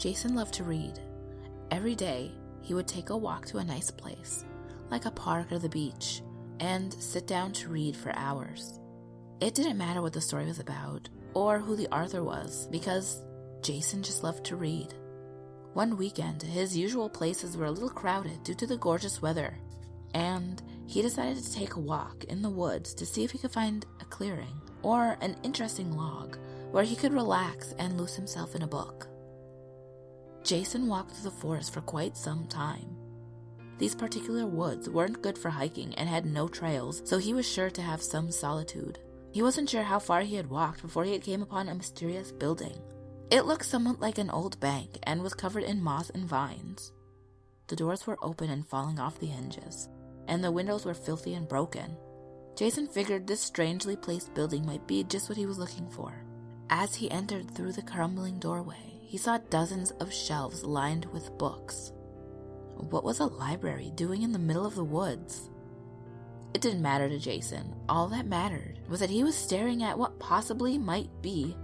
Jason loved to read. Every day, he would take a walk to a nice place, like a park or the beach, and sit down to read for hours. It didn't matter what the story was about, or who the author was, because Jason just loved to read. One weekend, his usual places were a little crowded due to the gorgeous weather, and he decided to take a walk in the woods to see if he could find a clearing, or an interesting log, where he could relax and lose himself in a book. Jason walked through the forest for quite some time. These particular woods weren't good for hiking and had no trails, so he was sure to have some solitude. He wasn't sure how far he had walked before he came upon a mysterious building. It looked somewhat like an old bank and was covered in moss and vines. The doors were open and falling off the hinges, and the windows were filthy and broken. Jason figured this strangely placed building might be just what he was looking for. As he entered through the crumbling doorway, he saw dozens of shelves lined with books. What was a library doing in the middle of the woods? It didn't matter to Jason. All that mattered was that he was staring at what possibly might be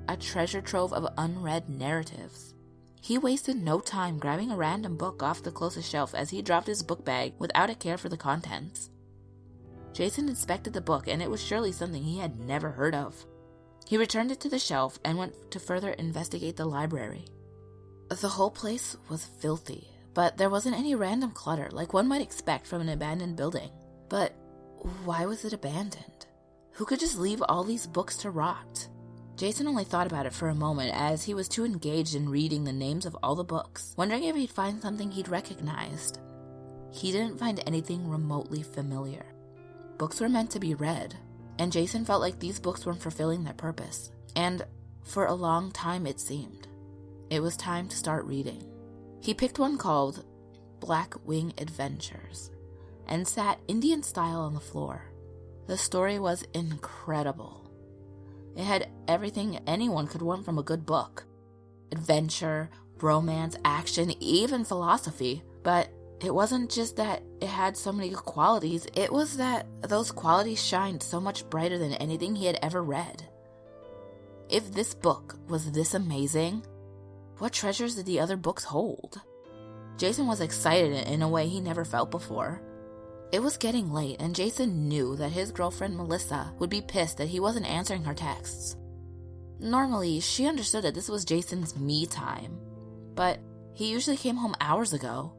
a treasure trove of unread narratives. He wasted no time grabbing a random book off the closest shelf as he dropped his book bag without a care for the contents. Jason inspected the book, and it was surely something he had never heard of. He returned it to the shelf and went to further investigate the library. The whole place was filthy, but there wasn't any random clutter like one might expect from an abandoned building. But why was it abandoned? Who could just leave all these books to rot? Jason only thought about it for a moment as he was too engaged in reading the names of all the books, wondering if he'd find something he'd recognized. He didn't find anything remotely familiar. Books were meant to be read, and Jason felt like these books weren't fulfilling their purpose. And for a long time it seemed. It was time to start reading. He picked one called Black Wing Adventures and sat Indian style on the floor. The story was incredible. It had everything anyone could want from a good book. Adventure, romance, action, even philosophy. But it wasn't just that it had so many good qualities, it was that those qualities shined so much brighter than anything he had ever read. If this book was this amazing, what treasures did the other books hold? Jason was excited in a way he never felt before. It was getting late, and Jason knew that his girlfriend Melissa would be pissed that he wasn't answering her texts. Normally, she understood that this was Jason's me time, but he usually came home hours ago.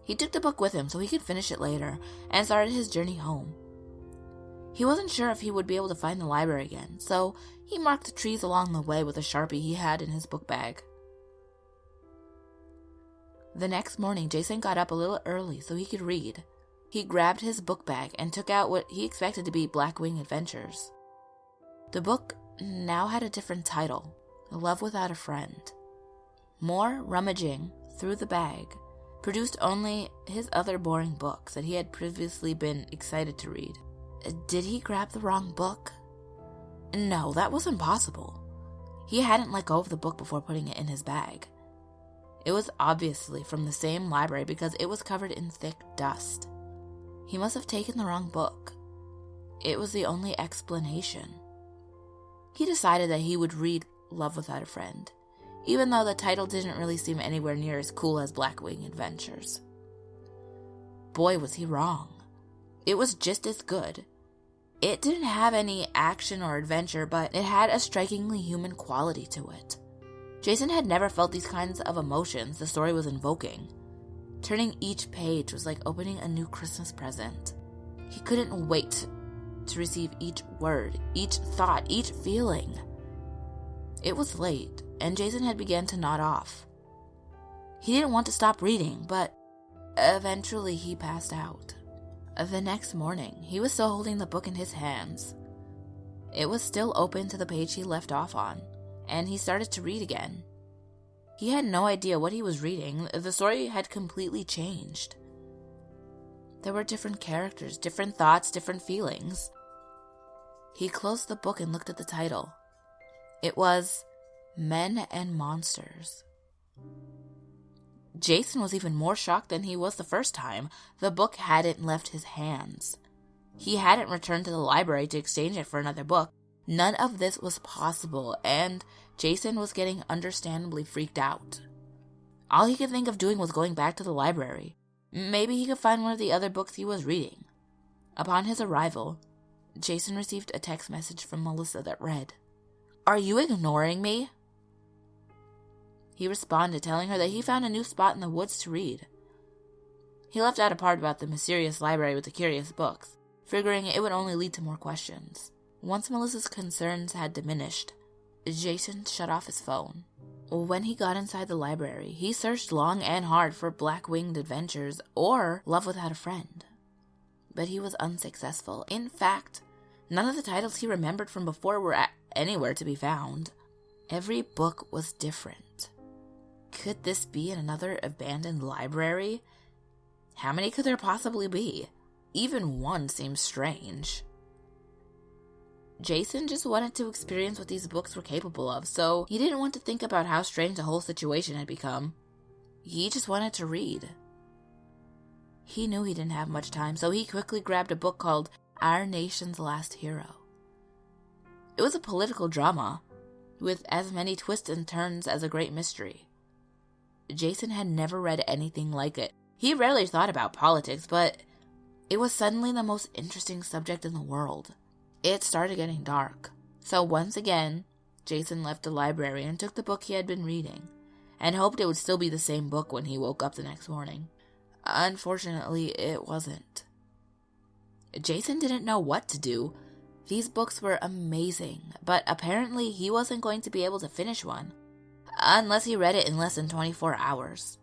He took the book with him so he could finish it later, and started his journey home. He wasn't sure if he would be able to find the library again, so he marked the trees along the way with a Sharpie he had in his book bag. The next morning, Jason got up a little early so he could read. He grabbed his book bag and took out what he expected to be Black Wing Adventures. The book now had a different title, Love Without a Friend. More rummaging through the bag produced only his other boring books that he had previously been excited to read. Did he grab the wrong book? No, that was impossible. He hadn't let go of the book before putting it in his bag. It was obviously from the same library because it was covered in thick dust. He must have taken the wrong book. It was the only explanation. He decided that he would read Love Without a Friend, even though the title didn't really seem anywhere near as cool as Black Wing Adventures. Boy, was he wrong. It was just as good. It didn't have any action or adventure, but it had a strikingly human quality to it. Jason had never felt these kinds of emotions the story was invoking. Turning each page was like opening a new Christmas present. He couldn't wait to receive each word, each thought, each feeling. It was late, and Jason had begun to nod off. He didn't want to stop reading, but eventually he passed out. The next morning, he was still holding the book in his hands. It was still open to the page he left off on, and he started to read again. He had no idea what he was reading. The story had completely changed. There were different characters, different thoughts, different feelings. He closed the book and looked at the title. It was Men and Monsters. Jason was even more shocked than he was the first time. The book hadn't left his hands. He hadn't returned to the library to exchange it for another book. None of this was possible, and Jason was getting understandably freaked out. All he could think of doing was going back to the library. Maybe he could find one of the other books he was reading. Upon his arrival, Jason received a text message from Melissa that read, "Are you ignoring me?" He responded, telling her that he found a new spot in the woods to read. He left out a part about the mysterious library with the curious books, figuring it would only lead to more questions. Once Melissa's concerns had diminished, Jason shut off his phone. When he got inside the library, he searched long and hard for Black-Winged Adventures or Love Without a Friend. But he was unsuccessful. In fact, none of the titles he remembered from before were anywhere to be found. Every book was different. Could this be in another abandoned library? How many could there possibly be? Even one seems strange. Jason just wanted to experience what these books were capable of, so he didn't want to think about how strange the whole situation had become. He just wanted to read. He knew he didn't have much time, so he quickly grabbed a book called Our Nation's Last Hero. It was a political drama, with as many twists and turns as a great mystery. Jason had never read anything like it. He rarely thought about politics, but it was suddenly the most interesting subject in the world. It started getting dark, so once again, Jason left the library and took the book he had been reading, and hoped it would still be the same book when he woke up the next morning. Unfortunately, it wasn't. Jason didn't know what to do. These books were amazing, but apparently he wasn't going to be able to finish one, unless he read it in less than 24 hours.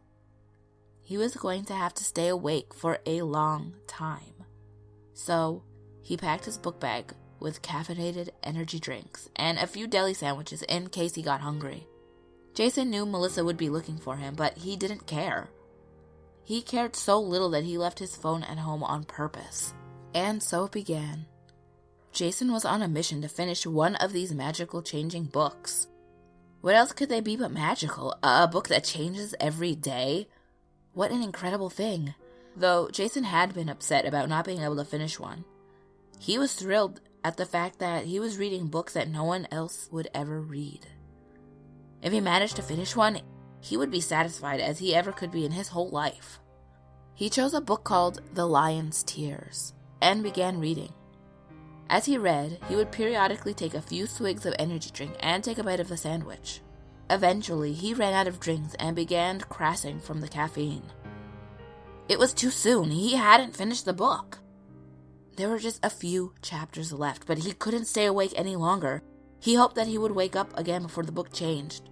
He was going to have to stay awake for a long time. So, he packed his book bag with caffeinated energy drinks and a few deli sandwiches in case he got hungry. Jason knew Melissa would be looking for him, but he didn't care. He cared so little that he left his phone at home on purpose. And so it began. Jason was on a mission to finish one of these magical changing books. What else could they be but magical? A book that changes every day? What an incredible thing. Though Jason had been upset about not being able to finish one, he was thrilled at the fact that he was reading books that no one else would ever read. If he managed to finish one, he would be satisfied as he ever could be in his whole life. He chose a book called The Lion's Tears and began reading. As he read, he would periodically take a few swigs of energy drink and take a bite of the sandwich. Eventually, he ran out of drinks and began crashing from the caffeine. It was too soon. He hadn't finished the book. There were just a few chapters left, but he couldn't stay awake any longer. He hoped that he would wake up again before the book changed.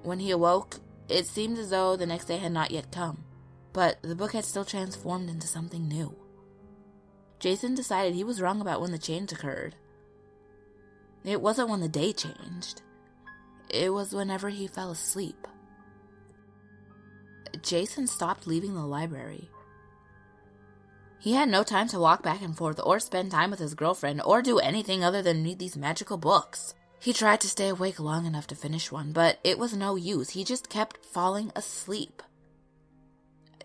When he awoke, it seemed as though the next day had not yet come, but the book had still transformed into something new. Jason decided he was wrong about when the change occurred. It wasn't when the day changed. It was whenever he fell asleep. Jason stopped leaving the library. He had no time to walk back and forth or spend time with his girlfriend or do anything other than read these magical books. He tried to stay awake long enough to finish one, but it was no use. He just kept falling asleep.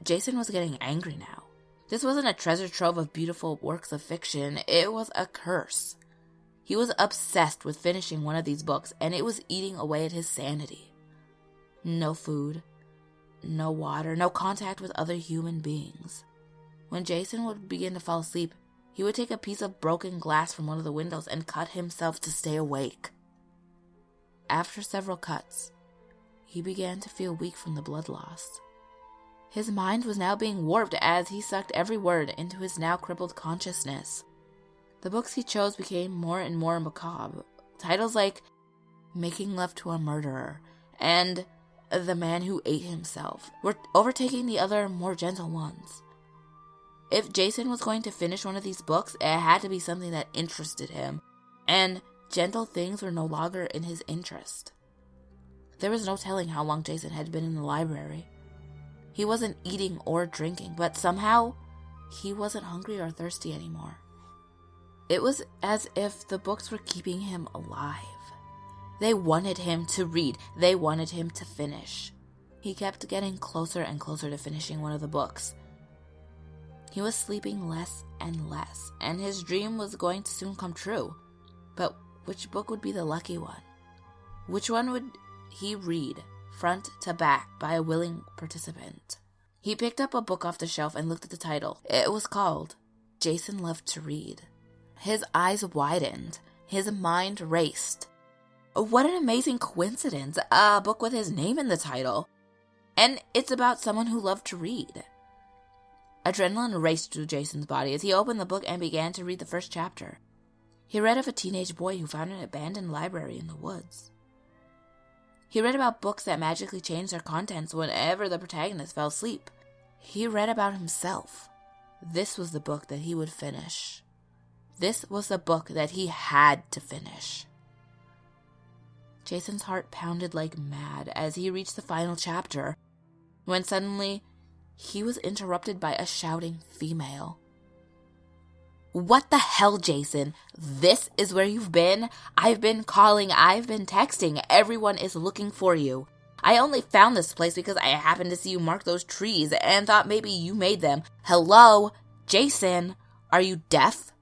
Jason was getting angry now. This wasn't a treasure trove of beautiful works of fiction. It was a curse. He was obsessed with finishing one of these books, and it was eating away at his sanity. No food, no water, no contact with other human beings. When Jason would begin to fall asleep, he would take a piece of broken glass from one of the windows and cut himself to stay awake. After several cuts, he began to feel weak from the blood loss. His mind was now being warped as he sucked every word into his now crippled consciousness. The books he chose became more and more macabre. Titles like Making Love to a Murderer and The Man Who Ate Himself were overtaking the other, more gentle ones. If Jason was going to finish one of these books, it had to be something that interested him, and gentle things were no longer in his interest. There was no telling how long Jason had been in the library. He wasn't eating or drinking, but somehow, he wasn't hungry or thirsty anymore. It was as if the books were keeping him alive. They wanted him to read. They wanted him to finish. He kept getting closer and closer to finishing one of the books. He was sleeping less and less, and his dream was going to soon come true. But Which book would be the lucky one? Which one would he read, front to back, by a willing participant? He picked up a book off the shelf and looked at the title. It was called Jason Loved to Read. His eyes widened. His mind raced. What an amazing coincidence. A book with his name in the title. And it's about someone who loved to read. Adrenaline raced through Jason's body as he opened the book and began to read the first chapter. He read of a teenage boy who found an abandoned library in the woods. He read about books that magically changed their contents whenever the protagonist fell asleep. He read about himself. This was the book that he would finish. This was the book that he had to finish. Jason's heart pounded like mad as he reached the final chapter, when suddenly he was interrupted by a shouting female. What the hell, Jason? This is where you've been? I've been calling, I've been texting. Everyone is looking for you. I only found this place because I happened to see you mark those trees and thought maybe you made them. Hello? Jason? Are you deaf?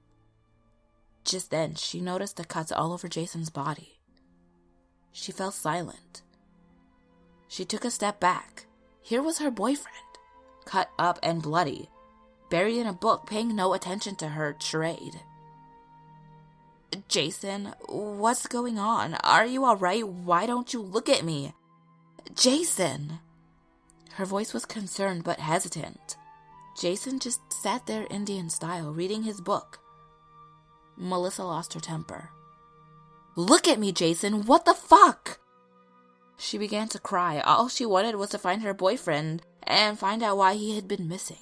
Just then, she noticed the cuts all over Jason's body. She fell silent. She took a step back. Here was her boyfriend, cut up and bloody, buried in a book, paying no attention to her charade. Jason, what's going on? Are you alright? Why don't you look at me? Jason! Her voice was concerned but hesitant. Jason just sat there Indian style, reading his book. Melissa lost her temper. Look at me, Jason! What the fuck? She began to cry. All she wanted was to find her boyfriend and find out why he had been missing.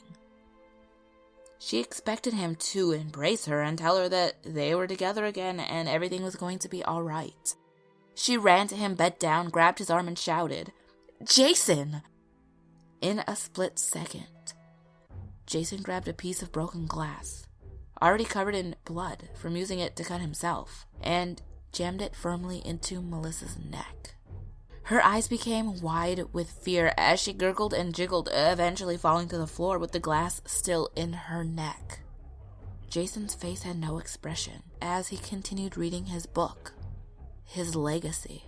She expected him to embrace her and tell her that they were together again and everything was going to be alright. She ran to him, bent down, grabbed his arm and shouted, Jason! In a split second, Jason grabbed a piece of broken glass, already covered in blood from using it to cut himself, and jammed it firmly into Melissa's neck. Her eyes became wide with fear as she gurgled and jiggled, eventually falling to the floor with the glass still in her neck. Jason's face had no expression as he continued reading his book. His legacy.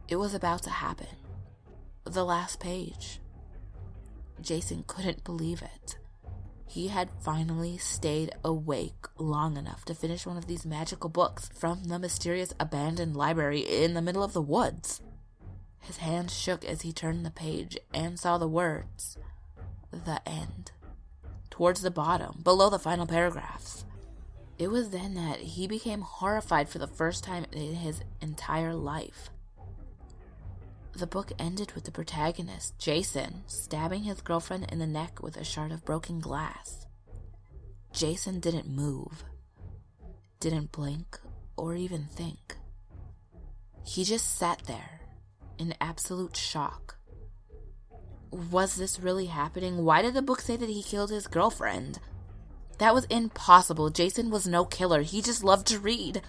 It was about to happen. The last page. Jason couldn't believe it. He had finally stayed awake long enough to finish one of these magical books from the mysterious abandoned library in the middle of the woods. His hands shook as he turned the page and saw the words, "The End," towards the bottom, below the final paragraphs. It was then that he became horrified for the first time in his entire life. The book ended with the protagonist, Jason, stabbing his girlfriend in the neck with a shard of broken glass. Jason didn't move, didn't blink, or even think. He just sat there, in absolute shock. Was this really happening? Why did the book say that he killed his girlfriend? That was impossible. Jason was no killer. He just loved to read.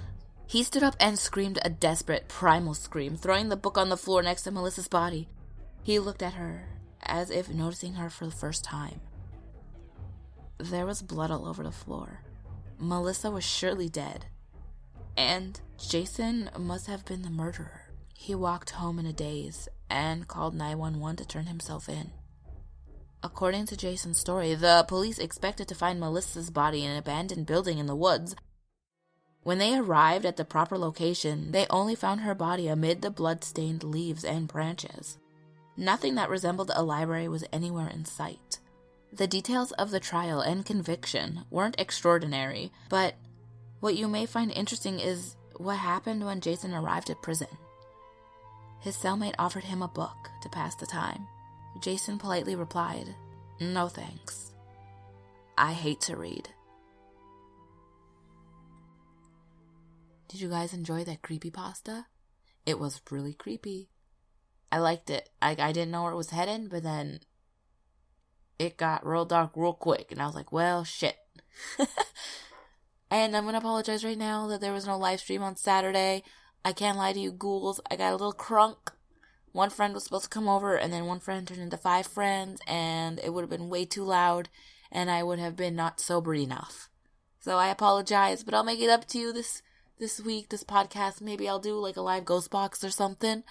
He stood up and screamed a desperate, primal scream, throwing the book on the floor next to Melissa's body. He looked at her, as if noticing her for the first time. There was blood all over the floor. Melissa was surely dead. And Jason must have been the murderer. He walked home in a daze and called 911 to turn himself in. According to Jason's story, the police expected to find Melissa's body in an abandoned building in the woods. When they arrived at the proper location, they only found her body amid the blood-stained leaves and branches. Nothing that resembled a library was anywhere in sight. The details of the trial and conviction weren't extraordinary, but what you may find interesting is what happened when Jason arrived at prison. His cellmate offered him a book to pass the time. Jason politely replied, "No thanks. I hate to read." Did you guys enjoy that creepypasta? It was really creepy. I liked it. I didn't know where it was heading, but then it got real dark real quick, and I was like, well, shit. And I'm going to apologize right now that there was no live stream on Saturday. I can't lie to you, ghouls. I got a little crunk. One friend was supposed to come over, and then one friend turned into 5 friends, and it would have been way too loud, and I would have been not sober enough. So I apologize, but I'll make it up to you this this week, this podcast. Maybe I'll do like a live ghost box or something.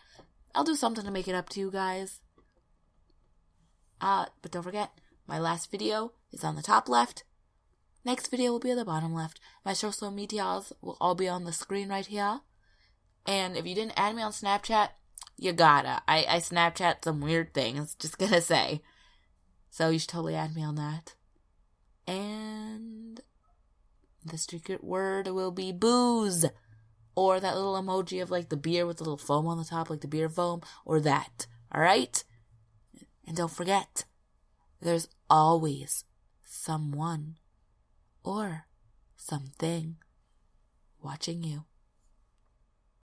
I'll do something to make it up to you guys. But don't forget, my last video is on the top left. Next video will be on the bottom left. My social medias will all be on the screen right here. And if you didn't add me on Snapchat, you gotta. I Snapchat some weird things, just gonna say. So you should totally add me on that. And the secret word will be booze. Or that little emoji of like the beer with the little foam on the top, like the beer foam. Or that. Alright? And don't forget, there's always someone or something watching you.